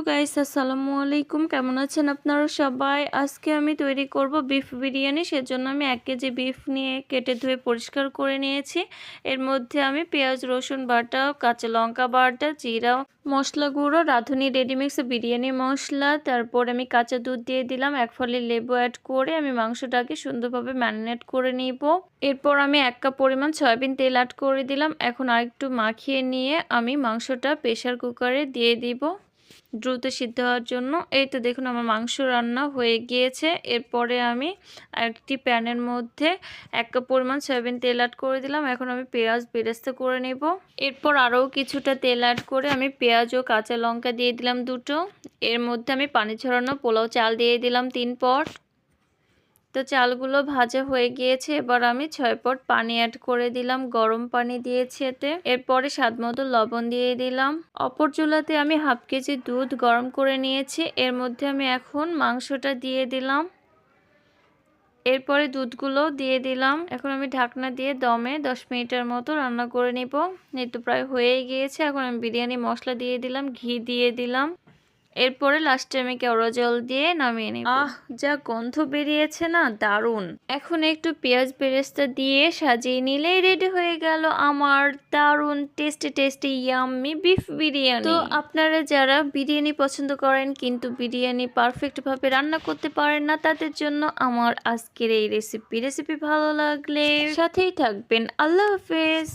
Guys, আসসালামু আলাইকুম। কেমন আছেন আপনারা সবাই? আজকে আমি তৈরি করব বিফ বিরিয়ানি। সেজন্য আমি 1 কেজি বিফ নিয়ে কেটে ধুয়ে পরিষ্কার করে নিয়েছি। এর মধ্যে আমি পেঁয়াজ রসুন বাটা, কাঁচা লঙ্কা বাটা, জিরা মশলা গুঁড়ো, রাঁধুনি রেডিমিক্স বিরিয়ানি মশলা, তারপর আমি কাঁচা দুধ দিয়ে দিলাম, 1 ফালি লেবু অ্যাড করে আমি মাংসটাকে সুন্দরভাবে ম্যারিনেট করে নিব। এরপর আমি 1 কাপ পরিমাণ সয়াবিন তেল অ্যাড করে দিলাম। এখন আরেকটু মাখিয়ে নিয়ে আমি মাংসটা প্রেসার কুকারে দিয়ে দিব দ্রুত সিদ্ধ হওয়ার জন্য। এই তো দেখুন আমার মাংস রান্না হয়ে গিয়েছে। এরপরে আমি একটি প্যানের মধ্যে 1 কাপ পরিমাণ সয়াবিন তেল অ্যাড করে দিলাম। এখন আমি পেঁয়াজ বেরেস্তা করে নেব। এরপর আরও কিছুটা তেল অ্যাড করে আমি পেঁয়াজ ও কাঁচা লঙ্কা দিয়ে দিলাম 2টো। এর মধ্যে আমি পানি ঝরানো পোলাও চাল দিয়ে দিলাম 3 পট। তো চালগুলো ভাজা হয়ে গিয়েছে। এবার আমি 6 পট পানি অ্যাড করে দিলাম, গরম পানি দিয়েছি এতে। এরপরে স্বাদমতো লবণ দিয়ে দিলাম। অপর চুলাতে আমি 1/2 কেজি দুধ গরম করে নিয়েছি। এর মধ্যে আমি এখন মাংসটা দিয়ে দিলাম। এরপরে দুধগুলো দিয়ে দিলাম। এখন আমি ঢাকনা দিয়ে দমে 10 মিনিটের মতো রান্না করে নিব। এই তো প্রায় হয়েই গিয়েছে। এখন আমি বিরিয়ানি মশলা দিয়ে দিলাম, ঘি দিয়ে দিলাম। এরপরে লাস্টে আমি কেওড়া জল দিয়ে নামিয়ে নিব। যা গন্ধ বেরিয়েছে না, দারুণ। এখন একটু পেঁয়াজ বেরেস্তা দিয়ে সাজিয়ে নিলেই রেডি হয়ে গেল আমার দারুণ tasty tasty yummy beef biryani. তো আপনারা যারা বিরিয়ানি পছন্দ করেন কিন্তু বিরিয়ানি পারফেক্ট ভাবে রান্না করতে পারেন না, তাদের জন্য আমার আজকের এই রেসিপি ভালো লাগলে সাথেই থাকবেন। আল্লাহ হাফেজ।